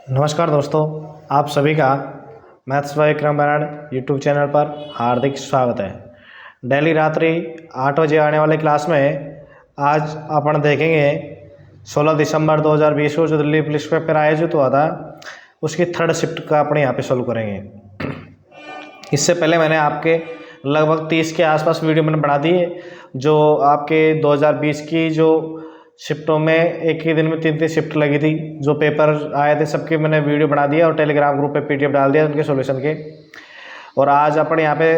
नमस्कार दोस्तों, आप सभी का maths by Vikram Brar YouTube channel पर हार्दिक स्वागत है। डेली रात्रि 8 बजे आने वाले क्लास में आज अपन देखेंगे 16 दिसंबर 2020 को जो दिल्ली पुलिस पेपर आयोजित हुआ था उसकी थर्ड शिफ्ट का अपने यहाँ पे सोल्व करेंगे। इससे पहले मैंने आपके लगभग 30 के आसपास वीडियो मैंने बना दिए जो आपके 2020 की जो शिफ्टों में एक ही दिन में 3 शिफ्ट लगी थी। जो पेपर आए थे सबके मैंने वीडियो बना दिया और टेलीग्राम ग्रुप पे पीडीएफ डाल दिया उनके सॉल्यूशन के। और आज अपन यहाँ पे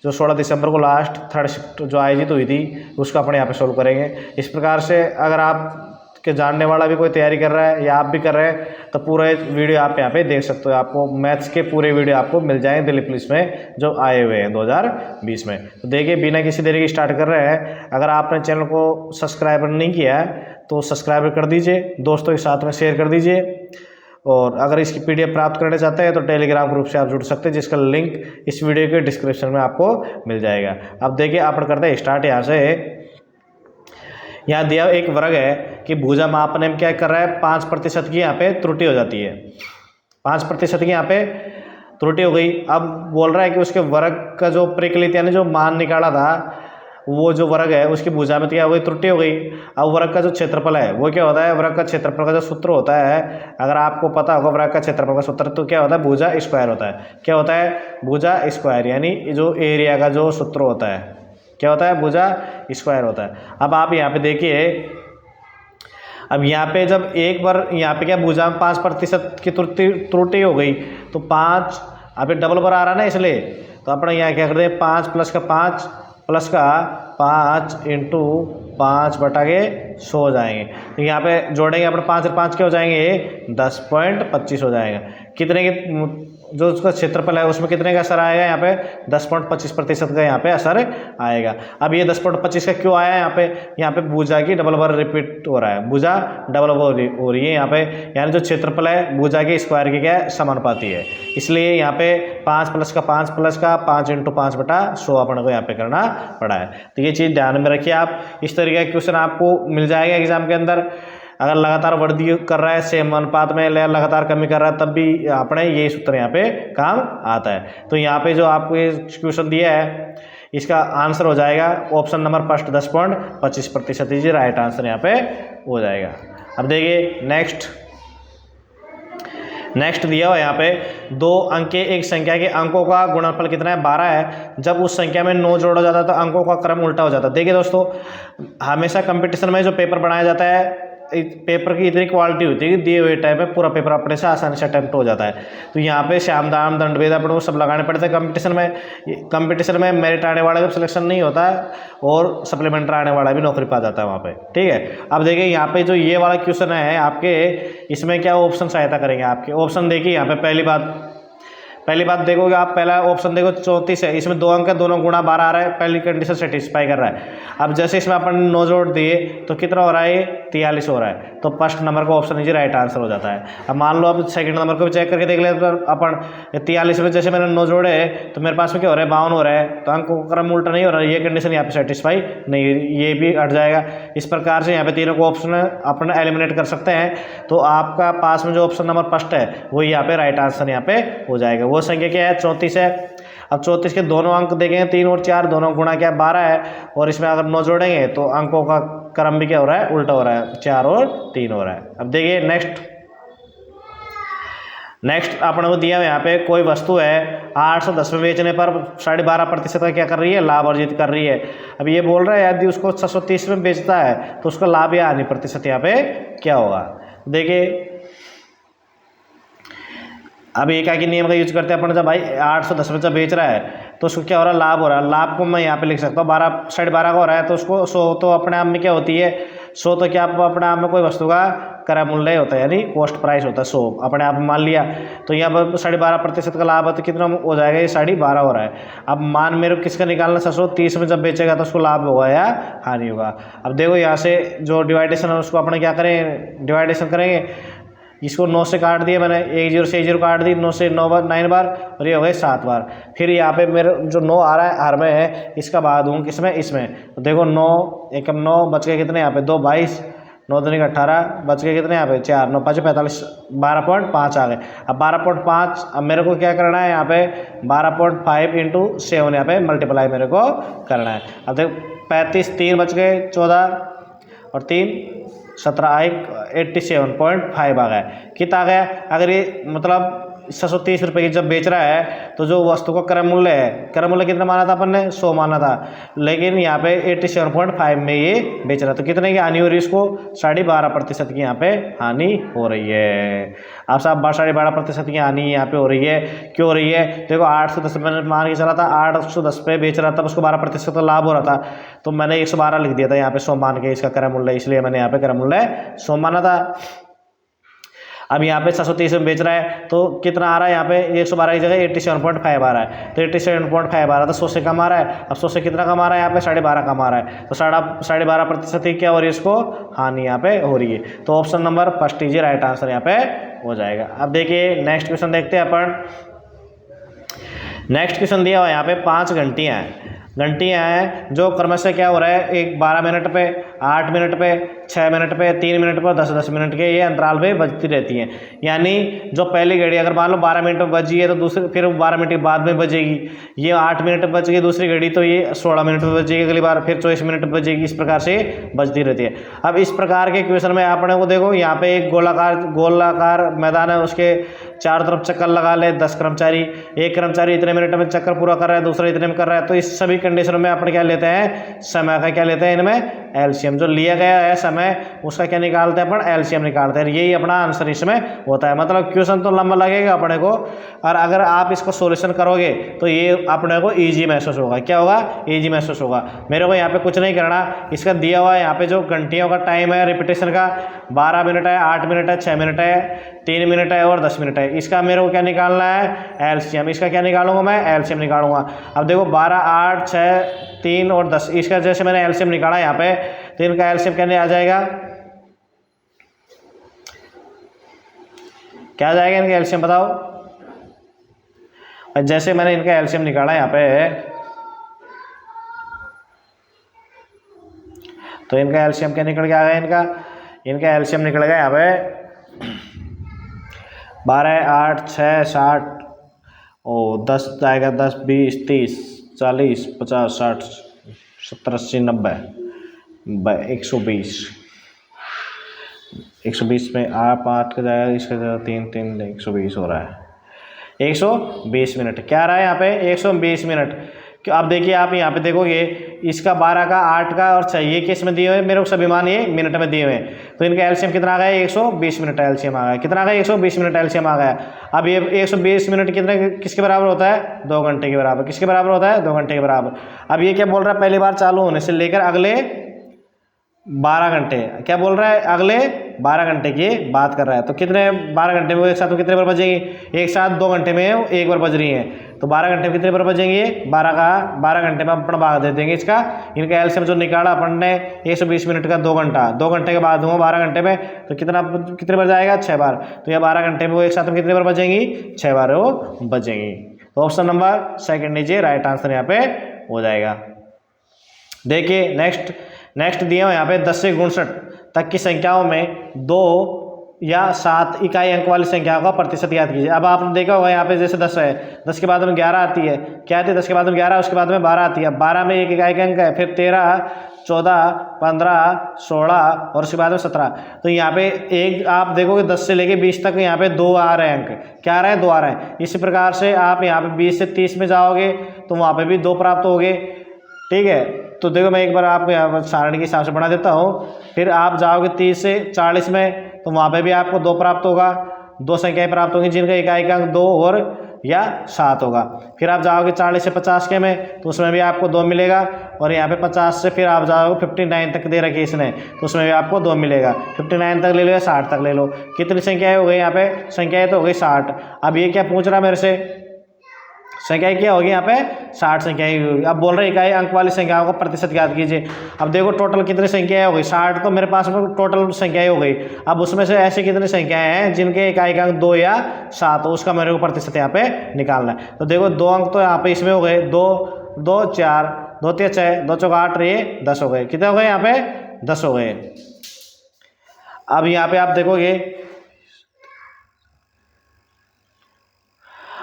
जो 16 दिसंबर को लास्ट थर्ड शिफ्ट जो आयोजित हुई थी उसका अपन यहाँ पे सोल्व करेंगे। इस प्रकार से अगर आप के जानने वाला भी कोई तैयारी कर रहा है या आप भी कर रहे हैं तो पूरे वीडियो आप यहाँ पे देख सकते हो। आपको मैथ्स के पूरे वीडियो आपको मिल जाएंगे दिल्ली पुलिस में जो आए हुए हैं 2020 में। तो देखिए बिना किसी देरी की स्टार्ट कर रहे हैं। अगर आपने चैनल को सब्सक्राइब नहीं किया है तो सब्सक्राइब कर दीजिए, दोस्तों के साथ में शेयर कर दीजिए। और अगर इसकी पीडीएफ प्राप्त करना चाहते हैं तो टेलीग्राम ग्रुप से आप जुड़ सकते हैं जिसका लिंक इस वीडियो के डिस्क्रिप्शन में आपको मिल जाएगा। अब देखिए अपन करते हैं स्टार्ट। यहाँ से यहाँ दिया एक वर्ग है कि भुजा मापने में क्या कर रहा है 5% की यहाँ पे त्रुटि हो जाती है। 5% की यहाँ पे त्रुटि हो गई। अब बोल रहा है कि उसके वर्ग का जो परिकलित यानी जो मान निकाला था वो जो वर्ग है उसकी भुजा में क्या हो गई, त्रुटि हो गई। अब वर्ग का जो क्षेत्रफल है वो क्या होता है, वर्ग का क्षेत्रफल का जो सूत्र होता है अगर आपको पता होगा वर्ग का क्षेत्रफल का सूत्र तो क्या होता है, भुजा स्क्वायर होता है। क्या होता है, भुजा स्क्वायर यानी जो एरिया का जो सूत्र होता है क्या होता है, भुजा स्क्वायर होता है। अब आप यहाँ पे देखिए, अब यहाँ पे जब एक बार यहाँ पे क्या भुजा में 5% की त्रुटि हो गई तो 5 अभी डबल बार आ रहा है ना, इसलिए तो अपने यहाँ क्या करते हैं 5 प्लस का 5 इंटू 5 बटा के 100 हो जाएंगे। तो यहाँ पे जोड़ेंगे अपने 5 और 5 क्या हो जाएंगे 10.25 हो जाएगा। कितने के जो उसका क्षेत्रफल है उसमें कितने का असर आएगा, यहाँ पे 10.25% का यहाँ पे असर आएगा। अब ये 10.25 का क्यों आया, यहाँ पे भुजा की डबल बार रिपीट हो रहा है, भुजा डबल बार हो रही है यहाँ पे, यानी जो क्षेत्रफल है भुजा के स्क्वायर की क्या है समानुपाती है। इसलिए यहाँ पे 5 प्लस का 5 इंटू 5 बटा 100 अपन को यहाँ पे करना पड़ा है। तो ये चीज़ ध्यान में रखिए आप। इस तरीके का क्वेश्चन आपको मिल जाएगा एग्जाम के अंदर। अगर लगातार वृद्धि कर रहा है सेम अनुपात में या लगातार कमी कर रहा है तब भी अपने यही सूत्र यहाँ पे काम आता है। तो यहाँ पे जो आपको ये क्वेश्चन दिया है इसका आंसर हो जाएगा ऑप्शन नंबर फर्स्ट 10.25% ये राइट आंसर यहाँ पे हो जाएगा। अब देखिए नेक्स्ट दिया हुआ यहाँ पे 2 अंक के एक संख्या के अंकों का गुणनफल कितना है 12 है। जब उस संख्या में 9 जोड़ा जाता है तो अंकों का क्रम उल्टा हो जाता है। देखिए दोस्तों, हमेशा कंपटीशन में जो पेपर बनाया जाता है पेपर की इतनी क्वालिटी होती है कि दिए हुए टाइम में पूरा पेपर अपने से आसानी से अटेम्प्ट हो जाता है। तो यहाँ पे श्याम दाम दंड भेद अपने को सब लगाने पड़ते हैं कंपटीशन में मेरिट आने वाला भी सिलेक्शन नहीं होता है और सप्लीमेंट्री आने वाला भी नौकरी पा जाता है वहाँ पे। ठीक है, अब देखिए यहाँ पे जो ये वाला क्वेश्चन है आपके, इसमें क्या ऑप्शन सहायता करेंगे आपके। ऑप्शन देखिए यहाँ पे पहली बात देखोगे आप, पहला ऑप्शन देखो 34 है, इसमें 2 अंक है, दोनों गुणा 12 आ रहा है, पहली कंडीशन सेटिस्फाई कर रहा है। अब जैसे इसमें अपन 9 जोड़ दिए तो कितना हो रहा है, 43 हो रहा है। तो फर्स्ट नंबर का ऑप्शन इजी राइट आंसर हो जाता है। अब मान लो अब सेकंड नंबर को भी चेक करके देख ले तो अपन 43 में जैसे मैंने 9 जोड़े तो मेरे पास में क्या हो रहा है 52 हो रहा है, तो अंक का क्रम उल्टा नहीं हो रहा है, ये कंडीशन यहाँ पे सेटिस्फाई नहीं, ये भी हट जाएगा। इस प्रकार से यहाँ पे तीनों को ऑप्शन अपन एलिमिनेट कर सकते हैं। तो आपका पास में जो ऑप्शन नंबर फर्स्ट है वो यहाँ पे राइट आंसर यहाँ पे हो जाएगा। वो संख्या क्या है 34 है। अब 34 के दोनों अंक देखेंगे 3 और 4 दोनों गुणा क्या 12 है और इसमें अगर 9 जोड़ेंगे तो अंकों का क्रम भी क्या हो रहा है उल्टा हो रहा है, 4 और 3 हो रहा है। अब देखिए नेक्स्ट अपने को दिया यहाँ पे कोई वस्तु है 810 में बेचने पर 12.5% का क्या कर रही है लाभ अर्जित कर रही है। अब ये बोल रहा है यदि उसको 630 में बेचता है तो उसका लाभ या हानि प्रतिशत यहाँ पे क्या होगा। देखिए अब एक आगे नियम का यूज करते हैं अपन, जब भाई 810 में जब बेच रहा है तो उसको क्या हो रहा है लाभ हो रहा है। लाभ को मैं यहाँ पे लिख सकता हूँ 12.5 का हो रहा है तो उसको 100 तो अपने आप में क्या होती है 100 तो क्या अपने आप में कोई वस्तु का क्रय मूल्य होता है यानी कॉस्ट प्राइस होता है 100 अपने आप में मान लिया। तो यहाँ पर 12.5% का लाभ है तो कितना हो जाएगा, ये 12.5 हो रहा है। अब मान मेरे को किसका निकालना 630 में जब बेचेगा तो उसको लाभ होगा या हानि होगा। अब देखो यहाँ से जो डिवाइडेशन है उसको अपने क्या करें डिवाइडेशन करेंगे। इसको 9 से काट दिया मैंने, 1 0 से 1 0 काट दी, 9 से 9 बार और ये हो गए 7 बार। फिर यहाँ पे मेरे जो 9 आ रहा है हर में है इसका बाद दूँ किसमें इसमें, तो देखो 9 एकम 9 बच गए कितने यहाँ पे 2 22 9 दूनी 18 बच गए कितने यहाँ पे 4, 9 5 45, 12.5 आ गए। अब 12.5 अब मेरे को क्या करना है यहाँ पे 12.5 इंटू 7 यहाँ पे मल्टीप्लाई मेरे को करना है। अब देखो 35, 3 बच गए 14 और 3 17 87.5 आ गया। कितना आ गया? अगर ये मतलब 630 रुपये की जब बेच रहा है तो जो वस्तु का क्रय मूल्य है, क्रय मूल्य कितना माना था अपन ने 100 माना था, लेकिन यहाँ पे 87.5 में ये बेच रहा है तो कितने की हानि हो रही है इसको 12.5% की यहाँ पे हानि हो रही है। आप साहब 12.5% की हानि यहाँ पे हो रही है। क्यों हो रही है? देखो 810 मैंने मान के चला था, 810 पे बेच रहा था, उसको 12% का लाभ हो रहा था तो मैंने 112 लिख दिया था यहाँ पे 100 मान के इसका क्रय मूल्य, इसलिए मैंने यहाँ पे क्रय मूल्य 100 माना था। अब यहाँ पे 630 में बेच रहा है तो कितना आ रहा है यहाँ पे 112 की जगह 87.5 आ रहा है, तो 87.5 आ रहा है तो 100 से कम आ रहा है। अब 100 से कितना कम आ रहा है यहाँ पे 12.5 कम आ रहा है, तो 12.5% ही क्या हो रही है इसको हानि यहाँ पे हो रही है। तो option number first is right answer यहाँ पे हो जाएगा। अब देखिए नेक्स्ट क्वेश्चन देखते हैं अपन। नेक्स्ट क्वेश्चन दिया हुआ यहाँ पे 5 घंटियाँ हैं जो क्रमशः क्या हो रहा है, एक 12 मिनट पे, 8 मिनट पे, 6 मिनट पे, 3 मिनट पर, 10-10 मिनट के ये अंतराल पे बजती रहती हैं। यानी जो पहली घड़ी अगर मान लो 12 मिनट में बजी है तो दूसरी फिर 12 मिनट के बाद में बजेगी, ये 8 मिनट में बज गई दूसरी घड़ी तो ये 16 मिनट में बजेगी, अगली बार फिर 24 मिनट में बजेगी, इस प्रकार से बजती रहती है। अब इस प्रकार के क्वेश्चन में आपने को देखो यहाँ पे एक गोलाकार मैदान है, उसके चारों तरफ चक्कर लगा ले 10 कर्मचारी, एक कर्मचारी इतने मिनट में चक्कर पूरा कर रहा है, दूसरा इतने में कर रहा है, तो इस सभी कंडीशन में अपन क्या लेते हैं समय का क्या लेते हैं इनमें एलसीएम, जो लिया गया है समय उसका क्या निकालते हैं अपन एलसीएम निकालते हैं। यही अपना आंसर इसमें होता है। मतलब क्वेश्चन तो लंबा लगेगा अपने को, और अगर आप इसको सॉल्यूशन करोगे तो ये अपने को इजी महसूस होगा। क्या होगा? इजी महसूस होगा। मेरे को यहाँ पे कुछ नहीं करना, इसका दिया हुआ है यहाँ पे जो घंटियों का टाइम है रिपीटेशन का 12 मिनट है, 8 मिनट है, 6 मिनट है, 3 मिनट है और 10 मिनट है। इसका मेरे को क्या निकालना है एलसीएम। इसका क्या निकालूंगा मैं एलसीएम निकालूंगा। अब देखो 12, 8, 6, 3 और 10, इसका जैसे मैंने एलसीएम निकाला यहाँ पे तो इनका एलसीएम कहने आ जाएगा, क्या आ जाएगा इनका एलसीएम बताओ। जैसे मैंने इनका एलसीएम निकाला यहाँ पे तो इनका एलसीएम क्या निकल के आ गया, इनका एलसीएम निकल गया यहाँ पे 12, 8, 6, 60 और 10 आएगा, 10, 20, 30, 40, 50, 60, 70, 80, 90, 120 में आप 8 का जाएगा, इसका जाएगा 3, 120 हो रहा है 120 मिनट। क्या आ रहा है यहाँ पे 120 मिनट। अब देखिए आप यहाँ पे देखोगे इसका 12 का 8 का और 6 ये किस में दिए हुए हैं, मेरे को सभी मान ये मिनट में दिए हुए हैं, तो इनका एलसीएम कितना आ गया 120 मिनट एलसीएम आ गया। कितना आ गया 120 मिनट एलसीएम आ गया। अब ये 120 मिनट कितने किसके बराबर होता है 2 घंटे के बराबर। किसके बराबर होता है 2 घंटे के बराबर। अब ये क्या बोल रहा है पहली बार चालू होने से लेकर अगले 12 घंटे, क्या बोल रहा है अगले 12 घंटे की बात कर रहा है। तो कितने 12 घंटे में एक साथ में कितने बार बजेंगी, एक साथ 2 घंटे में एक बार बज रही है, तो 12 घंटे में कितने बार बजेंगे 12 घंटे में अपन भाग दे देंगे इसका। इनका एलसीएम जो निकाला अपन ने 120 मिनट का 2 घंटा, 2 घंटे के बाद दूंगा 12 घंटे में तो कितने बार जाएगा 6 बार। तो यह 12 घंटे में वो एक साथ में कितने बार बजेंगी 6 बार वो बजेंगी। तो ऑप्शन नंबर सेकंड लीजिए राइट आंसर यहाँ पे हो जाएगा। देखिए नेक्स्ट दिया हुआ यहाँ पे 10 से 59 तक की संख्याओं में 2 या 7 इकाई अंक वाली संख्याओं का प्रतिशत याद कीजिए। अब आपने देखा होगा यहाँ पे जैसे 10 है, 10 के बाद में 11 आती है, क्या आती है 10 के बाद में 11, उसके बाद में 12 आती है, 12 में एक इकाई का अंक है, फिर 13, 14, 15, 16 और उसके बाद में 17। तो यहाँ पे एक आप देखोगे 10 से लेके 20 तक यहाँ पे 2 आ रहे हैं अंक, क्या आ रहे हैं 2 आ रहे हैं। इसी प्रकार से आप यहाँ पे 20 से 30 में जाओगे तो वहाँ पे भी 2 प्राप्त होंगे, ठीक है। तो देखो मैं एक बार आपको यहाँ पर सारणी के हिसाब से बना देता हूँ। फिर आप जाओगे 30 से 40 में तो वहाँ पे भी आपको 2 प्राप्त होगा, 2 संख्याएं प्राप्त होंगी जिनका इकाई का अंक 2 और या 7 होगा। फिर आप जाओगे 40 से 50 के में तो उसमें भी आपको 2 मिलेगा, और यहाँ पे 50 से फिर आप जाओगे 59 तक दे रखी इसने तो उसमें भी आपको 2 मिलेगा। 59 तक ले लो या 60 तक ले लो, कितनी संख्याएँ हो गई यहाँ पे संख्याएँ तो हो गई 60। अब ये क्या पूछ रहा मेरे से संख्याएं क्या होगी यहाँ पे 60 संख्याएं होगी। अब बोल रहे इकाई अंक वाली संख्याओं का प्रतिशत याद कीजिए। अब देखो टोटल कितनी संख्याएं हो गई 60, तो मेरे पास में टोटल संख्याएं हो गई। अब उसमें से ऐसी कितनी संख्याएं हैं जिनके इकाई का अंक 2 या 7 हो, उसका मेरे को प्रतिशत यहाँ पे निकालना है। तो देखो 2 अंक तो यहाँ पे इसमें हो गए, 2, 2, 4, 2, 3, 6, 2, 4, 8, ये 10 हो गए। कितने हो गए यहाँ पे 10 हो गए। अब यहाँ पे आप देखोगे,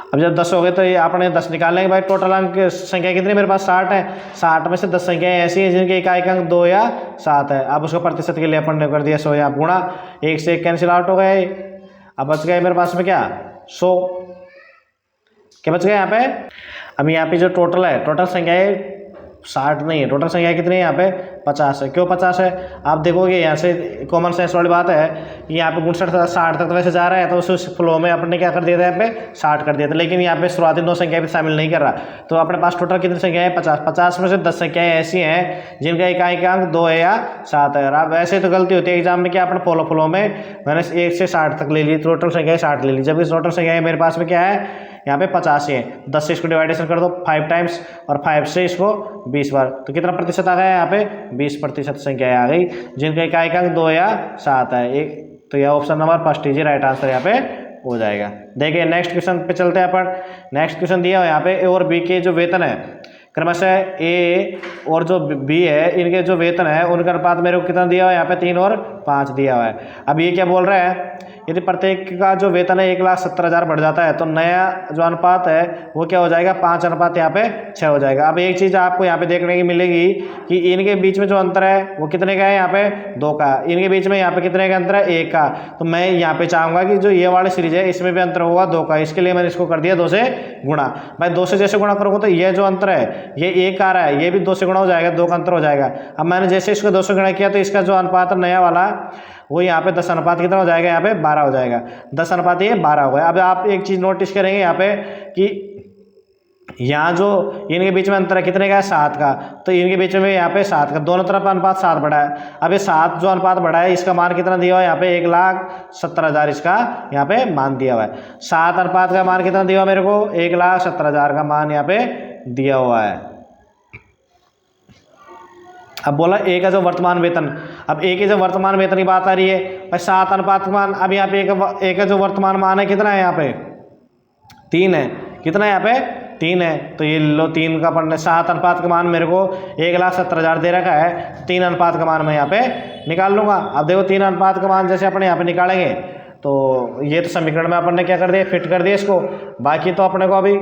अब जब 10 हो गए तो ये आपने 10 निकालेंगे भाई। टोटल अंक संख्या कितनी मेरे पास 60 है। 60 में से 10 संख्याएं ऐसी हैं जिनके इकाई का अंक 2 या 7 है। अब उसको प्रतिशत के लिए अपन ने कर दिया 100 या गुणा, 1 से 1 कैंसिल आउट हो गए। अब बच गए मेरे पास में क्या 100, क्या बच गया यहाँ पे। अब यहाँ पे जो टोटल है, टोटल संख्याएं 60 नहीं है, टोटल संख्या कितनी है यहाँ पे 50 है। क्यों 50 है, आप देखोगे यहाँ से कॉमन सेंस वाली बात है कि यहाँ पे 59 से 60 तक तो वैसे जा रहा है, तो उस फ्लो में अपने क्या कर दिया था यहाँ पे 60 कर दिया था, लेकिन यहाँ पे शुरुआती 2 संख्या भी शामिल नहीं कर रहा। तो अपने पास टोटल कितनी संख्या है 50। 50 में से 10 संख्याएं ऐसी हैं जिनका इकाई का अंक 2 है या 7 है। अब ऐसे तो गलती होती है एग्जाम में, क्या अपने फ्लो में मैंने 1 से 60 तक ले ली, टोटल संख्या 60 ले ली, जबकि टोटल संख्या मेरे पास में क्या है यहाँ पे 50 ही है। 10 से इसको डिवाइडेशन कर दो 5 टाइम्स और 5 से इसको 20 बार, तो कितना प्रतिशत आ गया यहाँ पे 20% संख्याएं आ गई जिनका इकाई का अंक 2 या 7 है। एक तो यह option number first is right answer यहाँ पे हो जाएगा। देखिए नेक्स्ट क्वेश्चन पे चलते हैं अपन। नेक्स्ट क्वेश्चन दिया है यहाँ पे, ए और बी के जो वेतन है क्रमशः ए और जो बी है इनके जो वेतन है उनका अनुपात मेरे को कितना दिया हुआ है यहाँ पे 3 और 5 दिया हुआ है। अब ये क्या बोल रहा है, यदि प्रत्येक का जो वेतन है 1,70,000 बढ़ जाता है तो नया जो अनुपात है वो क्या हो जाएगा 5 अनुपात यहाँ पे 6 हो जाएगा। अब एक चीज़ आपको यहाँ पे देखने की मिलेगी कि इनके बीच में जो अंतर है वो कितने का है यहाँ पे 2 का, इनके बीच में यहाँ पे कितने का अंतर है 1 का। तो मैं यहाँ पे चाहूँगा कि जो ये वाली सीरीज है इसमें भी अंतर होगा 2 का, इसके लिए मैंने इसको कर दिया 2 से गुणा। भाई 2 से जैसे गुणा करोगे तो ये जो अंतर है ये 1 आ रहा है, ये भी 2 से गुणा हो जाएगा, 2 का अंतर हो जाएगा। अब मैंने जैसे इसको 2 से गुणा किया तो इसका जो अनुपात है नया वाला वो यहाँ पे 10 अनुपात कितना हो जाएगा यहाँ पे 12 हो जाएगा। 10 अनुपात ये 12 हो गया। अब आप एक चीज़ नोटिस करेंगे यहाँ पे कि यहाँ जो इनके बीच में अंतर है कितने का है 7 का, तो इनके बीच में यहाँ पे 7 का, दोनों तरफ अनुपात 7 बढ़ा है। अब ये 7 जो अनुपात बढ़ा है इसका मान कितना दिया हुआ है यहाँ पे 1,70,000 इसका यहाँ पे मान दिया हुआ है। 7 अनुपात का मान कितना दिया हुआ मेरे को 1,70,000 का मान यहाँ पे दिया हुआ है। अब बोला ए का जो वर्तमान वेतन, अब ए के जो वर्तमान वेतन की बात आ रही है भाई 7 अनुपात मान। अब यहाँ पे ए का जो वर्तमान मान है कितना है यहाँ पे 3 है, कितना है यहाँ पे 3 है। तो ये लो 3 का पढ़ने 7 अनुपात का मान मेरे को 1,70,000 दे रखा है, 3 अनुपात का मान मैं यहाँ पे निकाल लूँगा। अब देखो 3 अनुपात का मान जैसे अपने यहाँ पे निकालेंगे तो ये तो समीकरण में अपन ने क्या कर दिया फिट कर दिया इसको। बाकी तो अपने को अभी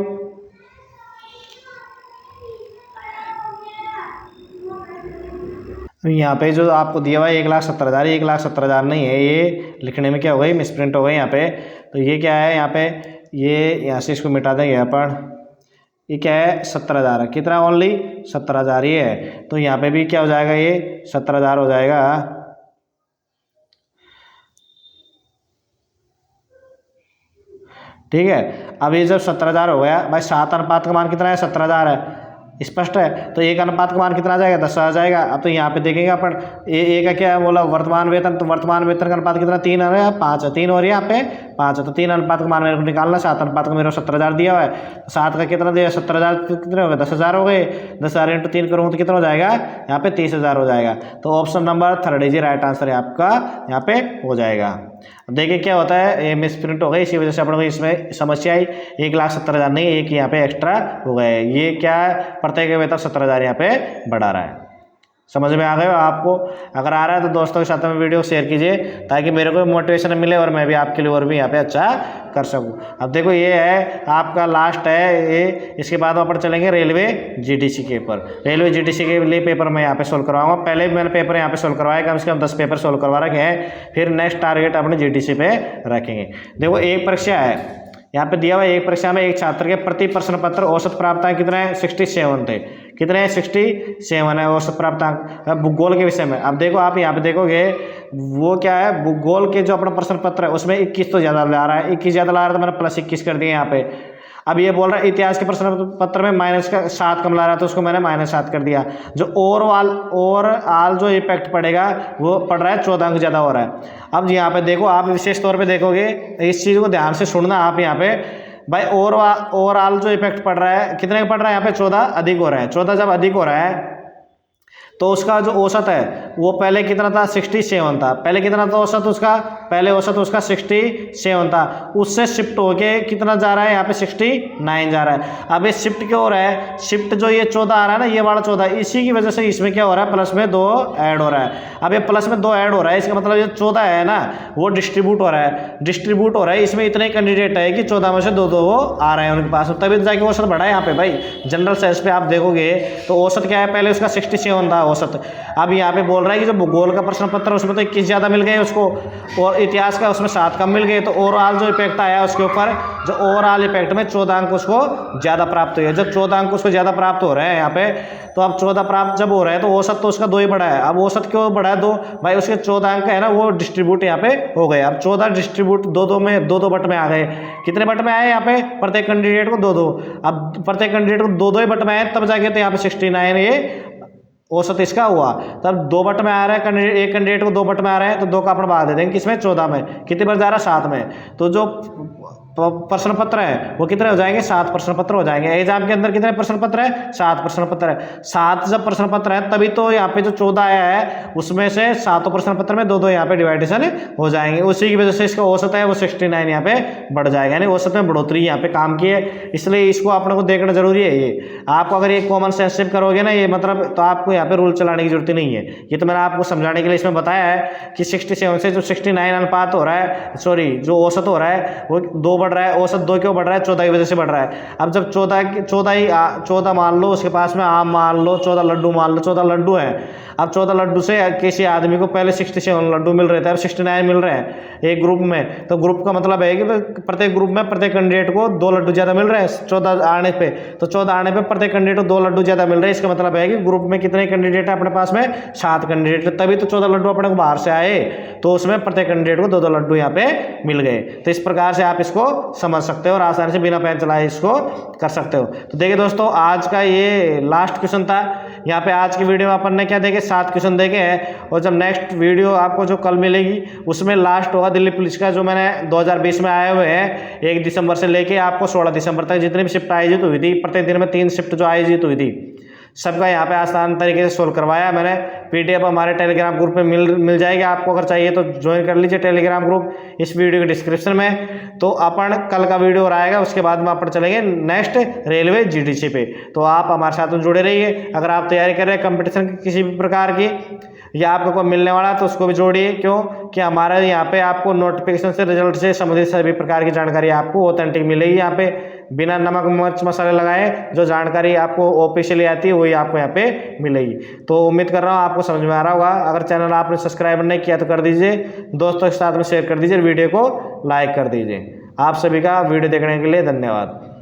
यहाँ पे जो आपको दिया हुआ है 1,70,000, 1,70,000 नहीं है, ये लिखने में क्या हो गई मिसप्रिंट हो गई यहाँ पे। तो ये क्या है यहाँ पे, ये यहाँ से इसको मिटा देंगे अपन, ये क्या है 70,000 है, कितना ओनली 70,000 ही है। तो यहाँ पे भी क्या हो जाएगा ये 70,000 हो जाएगा। ठीक है, अब ये जब 70,000 हो गया भाई 7 अनुपात का मान कितना है 70,000 है, स्पष्ट है। तो 1 अनुपात का मान कितना आ जाएगा 10 आ जाएगा। अब तो यहाँ पे देखेंगे अपन ए का क्या है बोला वर्तमान वेतन, तो वर्तमान वेतन का अनुपात कितना 3 है या 5 है, 3 और यहाँ पे 5 है। तो 3 अनुपात का मान मेरे को निकालना, 7 अनुपात का मेरे को 70,000 दिया हुआ है, 7 का कितना दिया 70,000 कितने हो गए 10,000 हो गए, 10,000 इंटू 3 करूँगा तो कितना हो जाएगा यहाँ पे 30,000 हो जाएगा। तो option number 3 is right answer है आपका यहाँ पे हो जाएगा। अब देखिए क्या होता है, ये मिसप्रिंट हो गई, इसी वजह से अपन को इसमें समस्या आई। 1,70,000 नहीं, एक यहाँ पे एक्स्ट्रा हो गए। ये क्या है प्रत्येक वेतन 70,000 यहाँ पे बढ़ा रहा है। समझ में आ गए आपको? अगर आ रहा है तो दोस्तों के साथ में वीडियो शेयर कीजिए ताकि मेरे को मोटिवेशन मिले और मैं भी आपके लिए और भी यहाँ पे अच्छा कर सकूँ। अब देखो ये है आपका लास्ट है ये, इसके बाद अपन चलेंगे रेलवे जीडीसी के ऊपर। रेलवे जीडीसी के लिए पेपर मैं यहाँ पे सोल्व करवाऊंगा। पहले भी मैंने पेपर यहाँ पे सोल्व करवाया, कम से कम 10 पेपर सोल्व करवा रखे हैं। फिर नेक्स्ट टारगेट अपने जीडीसी पे रखेंगे। देखो एक परीक्षा है यहाँ पे दिया हुआ है, एक परीक्षा में एक छात्र के प्रति प्रश्न पत्र औसत प्राप्तांक कितने हैं 67 थे, कितने हैं 67 है औसत प्राप्तांक भूगोल के विषय में। अब देखो आप यहाँ पे देखोगे वो क्या है भूगोल के जो अपना प्रश्न पत्र है उसमें 21 तो ज़्यादा ला रहा है, 21 ज़्यादा ला रहा है तो मैंने +21 कर दिया यहाँ पे। अब ये बोल रहा है इतिहास के प्रश्न पत्र में -7 कम ला रहा है तो उसको मैंने -7 कर दिया। जो ओवरऑल जो इफेक्ट पड़ेगा वो पड़ रहा है 14 अंक ज़्यादा हो रहा है। अब यहाँ पे देखो आप विशेष तौर पे देखोगे, इस चीज़ को ध्यान से सुनना आप यहाँ पे भाई। ओवरऑल जो इफेक्ट पड़ रहा है कितने का पड़ रहा है यहाँ पे 14 अधिक हो रहा है। 14 जब अधिक हो रहा है तो उसका जो औसत है वो पहले कितना था 67 था। पहले कितना था औसत उसका, पहले औसत उसका 67 था। उससे शिफ्ट होके कितना जा रहा है यहाँ पे 69 जा रहा है। अब ये शिफ्ट क्यों हो रहा है, शिफ्ट जो ये 14 आ रहा है ना, ये वाला 14, इसी की वजह से इसमें क्या हो रहा है, प्लस में 2 ऐड हो रहा है। अब ये प्लस में 2 ऐड हो रहा है, इसका मतलब ये 14 है ना, वो डिस्ट्रीब्यूट हो रहा है, डिस्ट्रीब्यूट हो रहा है। इसमें इतने कैंडिडेट है कि 14 में से 2 वो आ रहे हैं उनके पास, तभी तो जाके औसत बढ़ा है यहाँ पे भाई। जनरल साइंस पे आप देखोगे तो औसत क्या है, पहले उसका 67 था औसत। अब यहाँ पे बोल रहा है कि जो भूगोल का प्रश्न पत्र है उसमें तो 21 ज़्यादा मिल गए उसको, और इतिहास का उसमें 7 कम मिल गए। तो ओवरऑल जो इफेक्ट आया उसके ऊपर, जो ओवरऑल इफेक्ट में 14 अंक उसको ज़्यादा प्राप्त हुए। जब 14 अंक उसको ज़्यादा प्राप्त हो रहे हैं यहाँ पे, तो अब 14 प्राप्त जब हो रहा है तो औसत तो उसका 2 ही बढ़ा है। अब औसत क्यों बढ़ा है 2 भाई, उसके 14 अंक है ना वो डिस्ट्रीब्यूट यहाँ पे हो गए। अब 14 डिस्ट्रीब्यूट 2-2 में 2-2 बट में आ गए। कितने बट में आए यहाँ पे, प्रत्येक कैंडिडेट को 2-2। अब प्रत्येक कैंडिडेट को 2-2 ही बट में आए, तब जाके तो यहाँ पे 69 ये औसत इसका हुआ। तब 2 बट में आ रहा है कैंडिडेट, एक कैंडिडेट को 2 बट में आ रहा है तो 2 का अपन भाग दे देंगे किसमें, 14 में। कितने बार जा रहा है, 7 में। तो जो प्रश्न पत्र है वो कितने हो जाएंगे, 7 प्रश्न पत्र हो जाएंगे। एग्जाम के अंदर कितने प्रश्न पत्र है, 7 प्रश्न पत्र है। 7 जब प्रश्न पत्र है तभी तो यहाँ पे जो 14 आया है उसमें से 7 प्रश्न पत्र में 2-2 यहाँ पे डिवाइडेशन हो जाएंगे। उसी की वजह से इसका औसत है वो 69 यहाँ पे बढ़ जाएगा, यानी औसत में बढ़ोतरी यहाँ पे काम की है। इसलिए इसको अपने को देखना जरूरी है। ये आपको अगर ये कॉमन सेंस सिर्फ करोगे ना ये मतलब, तो आपको यहाँ पे रूल चलाने की जरूरत नहीं है। ये तो मैंने आपको समझाने के लिए इसमें बताया है कि 67 से जो 69 अनुपात हो रहा है, सॉरी जो औसत हो रहा है वो 2 बढ़ रहा है। औसत 2 क्यों बढ़ रहा है, 14 की वजह से बढ़ रहा है। अब जब 14 मान लो उसके पास में आम मान लो, 14 लड्डू मान लो, 14 लड्डू हैं। अब 14 लड्डू से किसी आदमी को पहले 67 लड्डू मिल रहे थे, अब 69 मिल रहे हैं एक ग्रुप में। तो ग्रुप का मतलब है कि प्रत्येक ग्रुप में प्रत्येक कैंडिडेट को 2 लड्डू ज़्यादा मिल रहे हैं 14 आने पे। तो 14 आने पे प्रत्येक कैंडिडेट को 2 लड्डू ज़्यादा मिल रहे हैं। इसका मतलब है कि ग्रुप में कितने कैंडिडेट है अपने पास में, 7 कैंडिडेट, तभी तो 14 लड्डू अपने को बाहर से आए। तो उसमें प्रत्येक कैंडिडेट को 2-2 लड्डू यहाँ पे मिल गए। तो इस प्रकार से आप इसको समझ सकते हो और आसानी से बिना पेन चलाए इसको कर सकते हो। तो देखिए दोस्तों, आज का ये लास्ट क्वेश्चन था। यहाँ पे आज की वीडियो में अपन ने क्या देखे, 7 क्वेश्चन देखे हैं। और जब नेक्स्ट वीडियो आपको जो कल मिलेगी उसमें लास्ट होगा दिल्ली पुलिस का, जो मैंने 2020 में आए हुए हैं 1 दिसंबर से लेके आपको 16 दिसंबर तक जितनी भी शिफ्ट आयोजित हुई थी, प्रत्येक दिन में 3 शिफ्ट जो आयोजित हुई थी, सबका यहाँ पे आसान तरीके से सोल्व करवाया मैंने। पीडीएफ हमारे टेलीग्राम ग्रुप में मिल जाएगी आपको, अगर चाहिए तो ज्वाइन कर लीजिए टेलीग्राम ग्रुप इस वीडियो के डिस्क्रिप्शन में। तो अपन कल का वीडियो आएगा, उसके बाद में अपन चलेंगे नेक्स्ट रेलवे जीडीसी पे। तो आप हमारे साथ जुड़े रहिए। अगर आप तैयारी कर रहे हैं कंपटीशन की किसी भी प्रकार की या आपको कोई मिलने वाला तो उसको भी जोड़िए। क्यों कि हमारे यहाँ पे आपको नोटिफिकेशन से, रिजल्ट से संबंधित सभी प्रकार की जानकारी आपको ऑथेंटिक मिलेगी। यहाँ पे बिना नमक मिर्च मसाले लगाए जो जानकारी आपको ऑफिशियली आती है वही आपको यहाँ पे मिलेगी। तो उम्मीद कर रहा हूँ आपको समझ में आ रहा होगा। अगर चैनल आपने सब्सक्राइब नहीं किया तो कर दीजिए, दोस्तों के साथ में शेयर कर दीजिए, वीडियो को लाइक कर दीजिए। आप सभी का वीडियो देखने के लिए धन्यवाद।